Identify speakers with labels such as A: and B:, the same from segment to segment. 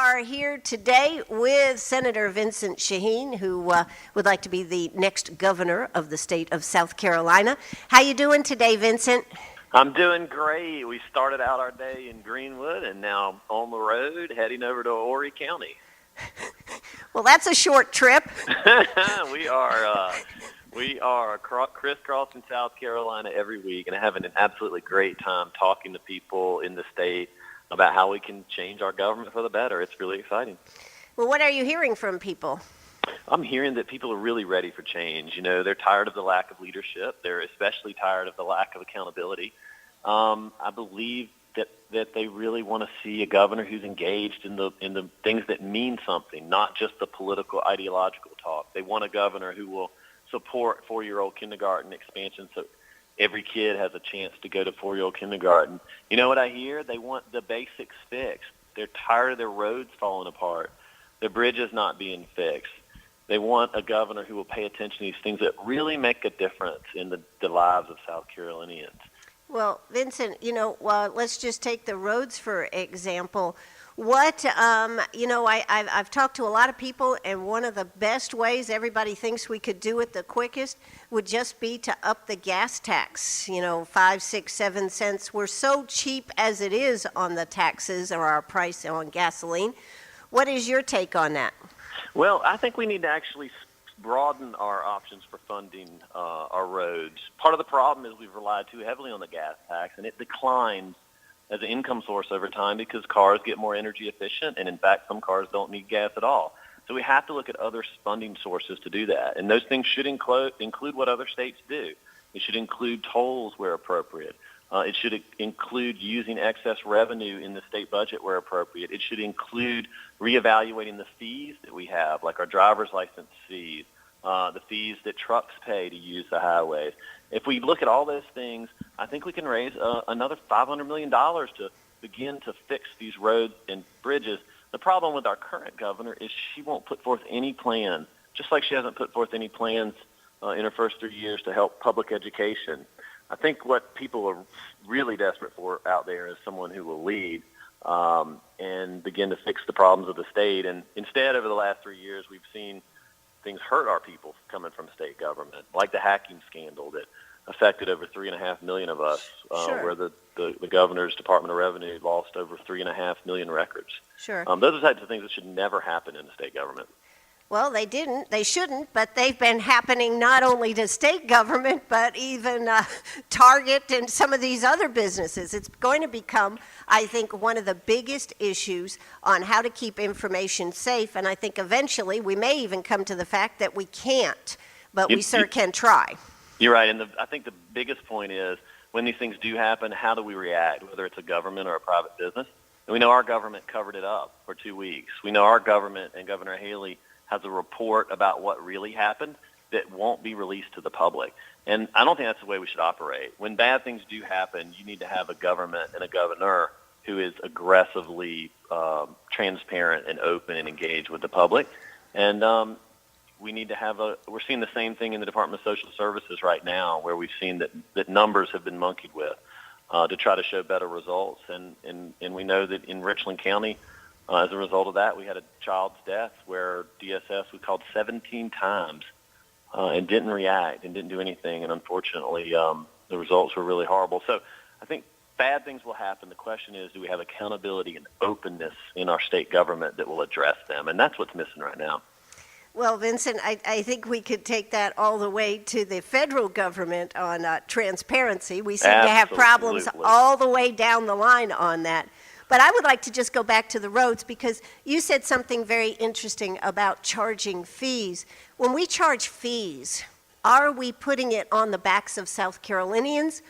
A: are here today with Senator Vincent Sheheen, who would like to be the next governor of the state of South Carolina. How you doing today, Vincent?
B: I'm doing great. We started out our day in Greenwood and now on the road heading over to Horry County.
A: Well, that's a short trip.
B: We are crisscrossing South Carolina every week and having an absolutely great time talking to people in the state about how we can change our government for the better. It's really exciting.
A: Well, what are you hearing from people?
B: I'm hearing that people are really ready for change. You know, they're tired of the lack of leadership. They're especially tired of the lack of accountability. I believe that they really want to see a governor who's engaged in the things that mean something, not just the political ideological talk. They want a governor who will support four-year-old kindergarten expansion so every kid has a chance to go to four-year-old kindergarten. You know what I hear? They want the basics fixed. They're tired of their roads falling apart, their bridges not being fixed. They want a governor who will pay attention to these things that really make a difference in the lives of South Carolinians.
A: Well, Vincent, let's just take the roads for example. What, I've talked to a lot of people, and one of the best ways everybody thinks we could do it the quickest would just be to up the gas tax, 5, 6, 7 cents. We're so cheap as it is on the taxes or our price on gasoline. What is your take on that?
B: Well, I think we need to actually broaden our options for funding our roads. Part of the problem is we've relied too heavily on the gas tax, and it declines as an income source over time because cars get more energy efficient, and in fact, some cars don't need gas at all. So we have to look at other funding sources to do that, and those things should include what other states do. It should include tolls where appropriate. It should include using excess revenue in the state budget where appropriate. It should include reevaluating the fees that we have, like our driver's license fees, the fees that trucks pay to use the highways. If we look at all those things, I think we can raise another $500 million to begin to fix these roads and bridges. The problem with our current governor is she won't put forth any plan, just like she hasn't put forth any plans in her first 3 years to help public education. I think what people are really desperate for out there is someone who will lead and begin to fix the problems of the state. And instead, over the last 3 years, we've seen things hurt our people coming from state government, like the hacking scandal that affected over 3.5 million of us,
A: Sure.
B: where the governor's Department of Revenue lost over 3.5 million records.
A: Sure.
B: Those are the types of things that should never happen in the state government.
A: Well, they shouldn't, but they've been happening not only to state government, but even Target and some of these other businesses. It's going to become, I think, one of the biggest issues on how to keep information safe, and I think eventually we may even come to the fact that we can't, but we sure can try.
B: You're right, and I think the biggest point is when these things do happen, how do we react, whether it's a government or a private business? And we know our government covered it up for 2 weeks. We know our government and Governor Haley has a report about what really happened that won't be released to the public. And I don't think that's the way we should operate. When bad things do happen, you need to have a government and a governor who is aggressively transparent and open and engaged with the public. And we need to have we're seeing the same thing in the Department of Social Services right now, where we've seen that numbers have been monkeyed with to try to show better results. And we know that in Richland County, as a result of that, we had a child's death where DSS was called 17 times and didn't react and didn't do anything. And unfortunately, the results were really horrible. So I think bad things will happen. The question is, do we have accountability and openness in our state government that will address them? And that's what's missing right now.
A: Well, Vincent, I think we could take that all the way to the federal government on transparency. We seem to have problems all the way down the line on that. But I would like to just go back to the roads because you said something very interesting about charging fees. When we charge fees, are we putting it on the backs of South Carolinians?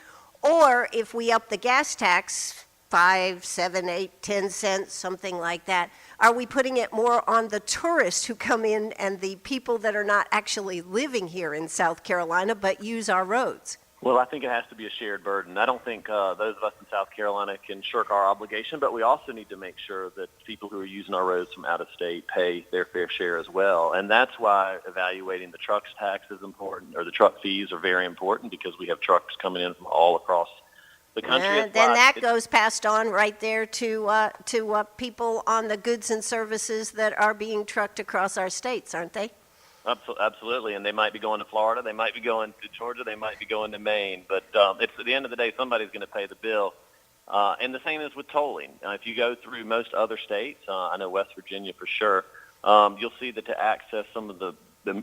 A: Or if we up the gas tax 5, 7, 8, 10 cents, something like that, are we putting it more on the tourists who come in and the people that are not actually living here in South Carolina but use our roads?
B: Well, I think it has to be a shared burden. I don't think those of us in South Carolina can shirk our obligation, but we also need to make sure that people who are using our roads from out of state pay their fair share as well. And that's why evaluating the trucks tax is important, or the truck fees are very important, because we have trucks coming in from all across The country has
A: then that goes passed on right there to people on the goods and services that are being trucked across our states, aren't they?
B: Absolutely, and they might be going to Florida, they might be going to Georgia, they might be going to Maine, but it's at the end of the day, somebody's going to pay the bill. And the same is with tolling. If you go through most other states, I know West Virginia for sure, you'll see that to access some of the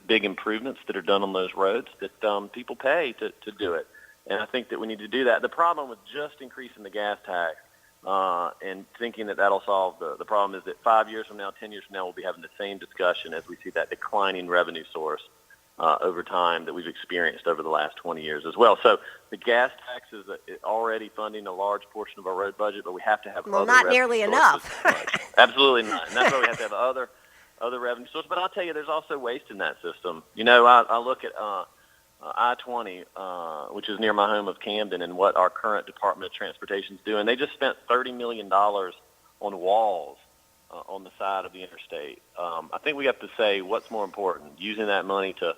B: big improvements that are done on those roads, that people pay to do it. And I think that we need to do that. The problem with just increasing the gas tax and thinking that that'll solve the problem is that 5 years from now, 10 years from now, we'll be having the same discussion as we see that declining revenue source over time that we've experienced over the last 20 years as well. So the gas tax is already funding a large portion of our road budget, but we have to have other
A: not nearly enough.
B: Absolutely not. And that's why we have to have other revenue sources. But I'll tell you, there's also waste in that system. You know, I look at I-20, which is near my home of Camden, and what our current Department of Transportation is doing. They just spent $30 million on walls on the side of the interstate. I think we have to say what's more important, using that money to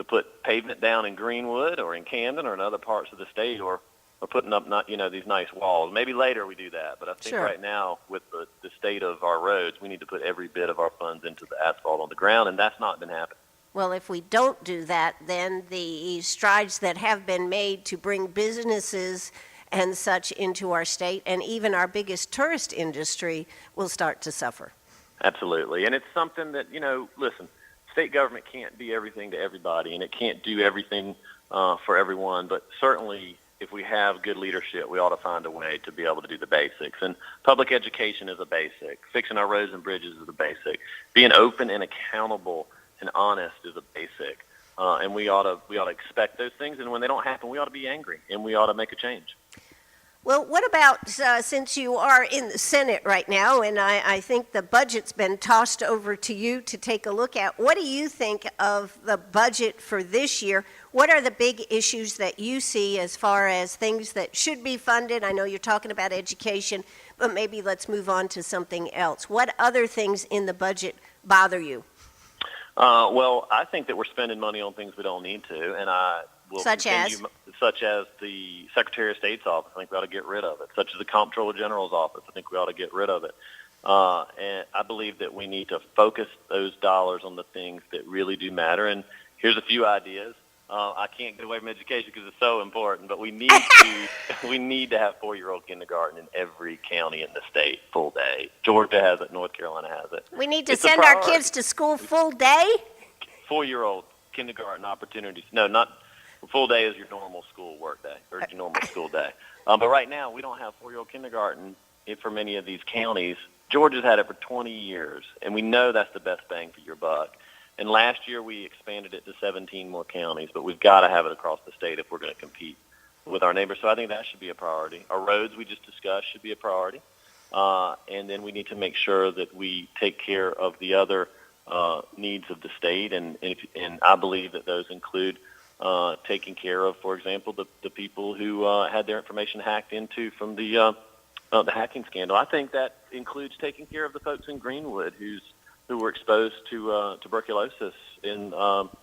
B: put pavement down in Greenwood or in Camden or in other parts of the state, or putting up these nice walls. Maybe later we do that, but I think right now with the state of our roads, we need to put every bit of our funds into the asphalt on the ground, and that's not been happening.
A: Well, if we don't do that, then the strides that have been made to bring businesses and such into our state, and even our biggest tourist industry, will start to suffer.
B: Absolutely. And it's something that, listen, state government can't be everything to everybody, and it can't do everything for everyone, but certainly if we have good leadership, we ought to find a way to be able to do the basics. And public education is a basic. Fixing our roads and bridges is a basic. Being open and accountable and honest is a basic, and we ought to expect those things. And when they don't happen, we ought to be angry, and we ought to make a change.
A: Well, what about since you are in the Senate right now, and I think the budget's been tossed over to you to take a look at. What do you think of the budget for this year? What are the big issues that you see as far as things that should be funded? I know you're talking about education, but maybe let's move on to something else. What other things in the budget bother you?
B: Well, I think that we're spending money on things we don't need to, and I will
A: such as
B: the Secretary of State's office. I think we ought to get rid of it. Such as the Comptroller General's office. I think we ought to get rid of it. And I believe that we need to focus those dollars on the things that really do matter. And here's a few ideas. I can't get away from education because it's so important, but we need to have 4-year-old kindergarten in every county in the state full day. Georgia has it, North Carolina has it.
A: We need to send our kids to school full day?
B: 4-year-old kindergarten opportunities. No, not full day is your normal school work day or your normal school day. But right now we don't have 4-year-old kindergarten for many of these counties. Georgia's had it for 20 years, and we know that's the best bang for your buck. And last year we expanded it to 17 more counties, but we've got to have it across the state if we're going to compete with our neighbors. So I think that should be a priority. Our roads we just discussed should be a priority. And then we need to make sure that we take care of the other needs of the state. And I believe that those include taking care of, for example, the people who had their information hacked into from the hacking scandal. I think that includes taking care of the folks in Greenwood who were exposed to tuberculosis in last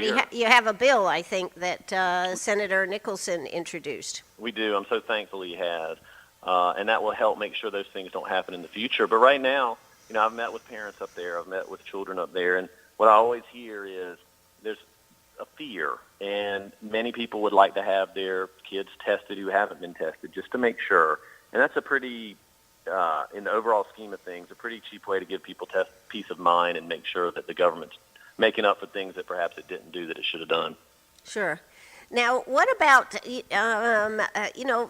B: year.
A: You have a bill, I think, that Senator Nicholson introduced.
B: We do. I'm so thankful he has. And that will help make sure those things don't happen in the future. But right now, I've met with parents up there. I've met with children up there. And what I always hear is there's a fear. And many people would like to have their kids tested who haven't been tested just to make sure. And that's a pretty... in the overall scheme of things, a pretty cheap way to give people peace of mind and make sure that the government's making up for things that perhaps it didn't do that it should have done.
A: Sure. Now, what about,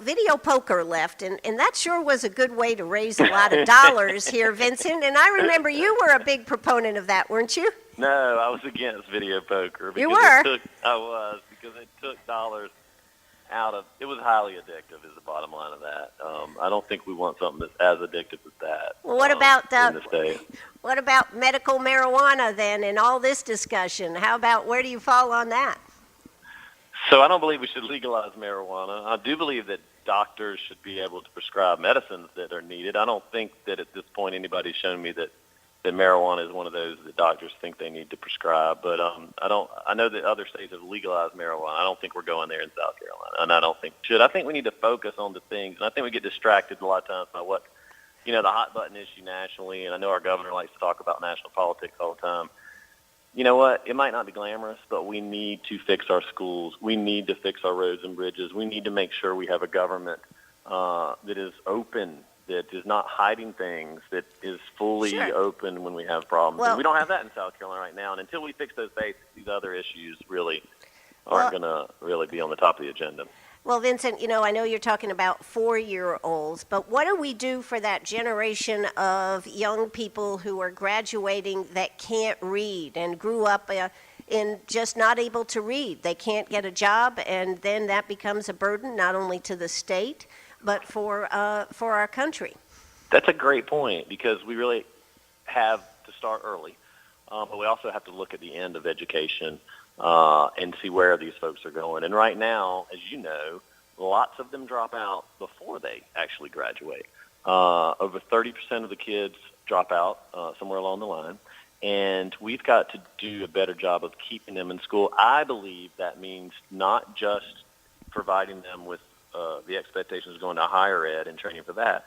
A: video poker left, and that sure was a good way to raise a lot of dollars here, Vincent, and I remember you were a big proponent of that, weren't you?
B: No, I was against video poker.
A: You were?
B: I was, because it took dollars out of it. Was highly addictive is the bottom line of that. I don't think we want something that's as addictive as that.
A: Well, what about
B: in the state?
A: What about medical marijuana then and all this discussion? How about, where do you fall on that?
B: So I don't believe we should legalize marijuana. I do believe that doctors should be able to prescribe medicines that are needed. I don't think that at this point anybody's shown me that that marijuana is one of those that doctors think they need to prescribe. But I know that other states have legalized marijuana. I don't think we're going there in South Carolina, and I don't think we should. I think we need to focus on the things, and I think we get distracted a lot of times by what, the hot button issue nationally, and I know our governor likes to talk about national politics all the time. You know what? It might not be glamorous, but we need to fix our schools. We need to fix our roads and bridges. We need to make sure we have a government that is open, that is not hiding things, that is fully open when we have problems.
A: Well,
B: and we don't have that in South Carolina right now. And until we fix those basics, these other issues really aren't going to really be on the top of the agenda.
A: Well, Vincent, I know you're talking about 4-year-olds, but what do we do for that generation of young people who are graduating that can't read and grew up in just not able to read? They can't get a job, and then that becomes a burden not only to the state, but for our country.
B: That's a great point, because we really have to start early, but we also have to look at the end of education and see where these folks are going. And right now, as you know, lots of them drop out before they actually graduate. Over 30% of the kids drop out somewhere along the line, and we've got to do a better job of keeping them in school. I believe that means not just providing them with the expectations of going to higher ed and training for that,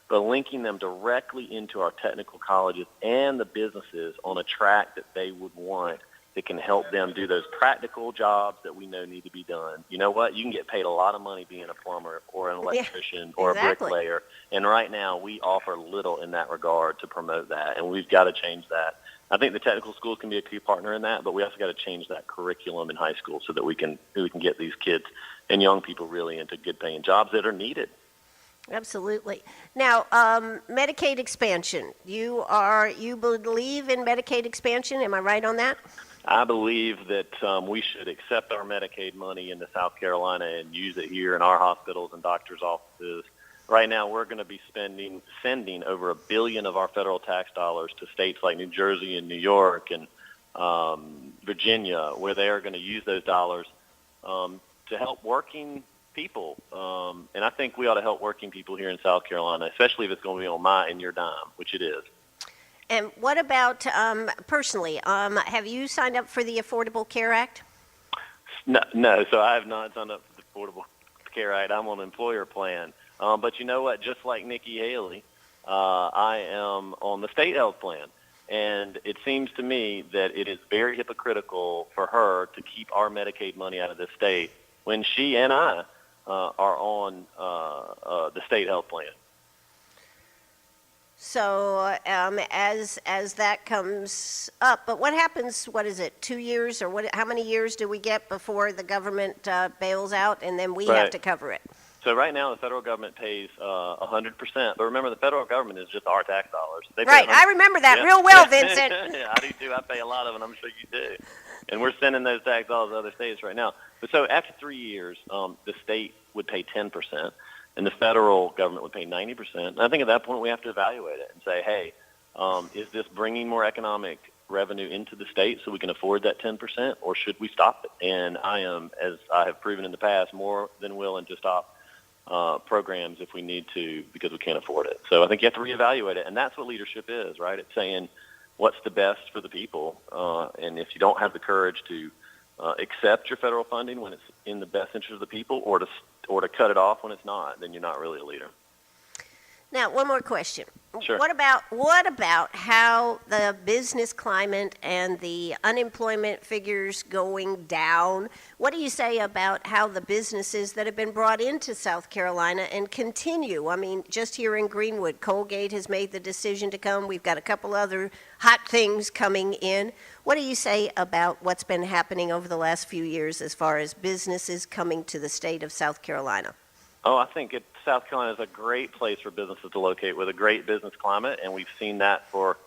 B: but linking them directly into our technical colleges and the businesses on a track that they would want, that can help them do those practical jobs that we know need to be done. You know what? You can get paid a lot of money being a plumber or an electrician or a bricklayer. And right now we offer little in that regard to promote that, and we've got to change that. I think the technical schools can be a key partner in that, but we also got to change that curriculum in high school so that we can get these kids and young people really into good paying jobs that are needed.
A: Absolutely. Now, Medicaid expansion. You believe in Medicaid expansion? Am I right on that?
B: I believe that we should accept our Medicaid money into South Carolina and use it here in our hospitals and doctors' offices. Right now, we're going to be sending over $1 billion of our federal tax dollars to states like New Jersey and New York and Virginia, where they are going to use those dollars to help working people. And I think we ought to help working people here in South Carolina, especially if it's going to be on my and your dime, which it is.
A: And what about personally? Have you signed up for the Affordable Care Act?
B: No, so I have not signed up for the Affordable Care Act. I'm on an employer plan. But you know what? Just like Nikki Haley, I am on the state health plan. And it seems to me that it is very hypocritical for her to keep our Medicaid money out of the state when she and I are on the state health plan.
A: So as that comes up, but what happens, 2 years, or how many years do we get before the government bails out and then we have to cover it?
B: So right now the federal government pays 100%, but remember the federal government is just our tax dollars.
A: Right, I remember that real well, Vincent.
B: Yeah, I do too. I pay a lot of it, I'm sure you do. And we're sending those tax dollars to other states right now. But so after 3 years, the state would pay 10%. And the federal government would pay 90%. And I think at that point we have to evaluate it and say, hey, is this bringing more economic revenue into the state so we can afford that 10%, or should we stop it? And I am, as I have proven in the past, more than willing to stop programs if we need to because we can't afford it. So I think you have to reevaluate it, and that's what leadership is, right? It's saying what's the best for the people, and if you don't have the courage to accept your federal funding when it's in the best interest of the people, or to cut it off when it's not, then you're not really a leader.
A: Now, one more question.
B: Sure.
A: What about how the business climate and the unemployment figures going down? What do you say about how the businesses that have been brought into South Carolina and continue? I mean, just here in Greenwood, Colgate has made the decision to come. We've got a couple other hot things coming in. What do you say about what's been happening over the last few years as far as businesses coming to the state of South Carolina?
B: Oh, I think South Carolina is a great place for businesses to locate with a great business climate, and we've seen that for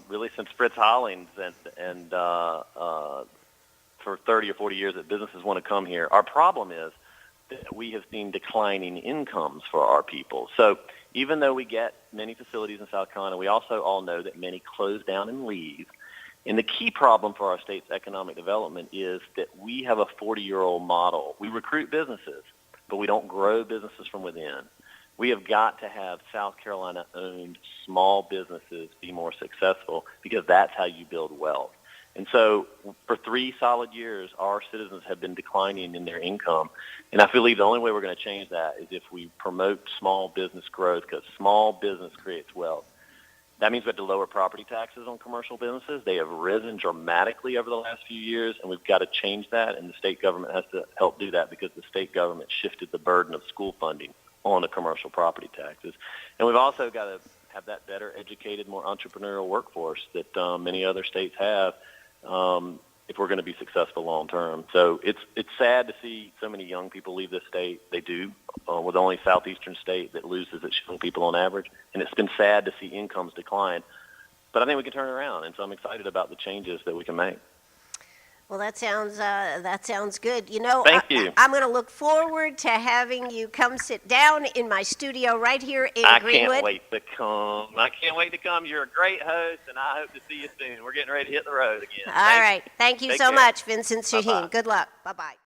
B: really since Fritz Hollings and for 30 or 40 years that businesses want to come here. Our problem is that we have seen declining incomes for our people. So even though we get many facilities in South Carolina, we also all know that many close down and leave. And the key problem for our state's economic development is that we have a 40-year-old model. We recruit businesses, but we don't grow businesses from within. We have got to have South Carolina-owned small businesses be more successful because that's how you build wealth. And so for 3 solid years, our citizens have been declining in their income. And I believe the only way we're going to change that is if we promote small business growth, because small business creates wealth. That means we have to lower property taxes on commercial businesses. They have risen dramatically over the last few years, and we've got to change that, and the state government has to help do that because the state government shifted the burden of school funding on the commercial property taxes. And we've also got to have that better educated, more entrepreneurial workforce that many other states have if we're going to be successful long term. So it's sad to see so many young people leave this state. They do. We're the only southeastern state that loses its young people on average, and it's been sad to see incomes decline. But I think we can turn it around, and so I'm excited about the changes that we can make.
A: Well, that sounds good. You know,
B: Thank you.
A: I'm going to look forward to having you come sit down in my studio right here in Greenwood.
B: I can't wait to come. You're a great host, and I hope to see you soon. We're getting ready to hit the road again.
A: All right. Thank you so much, Vincent Sheheen.
B: Bye-bye.
A: Good luck. Bye-bye.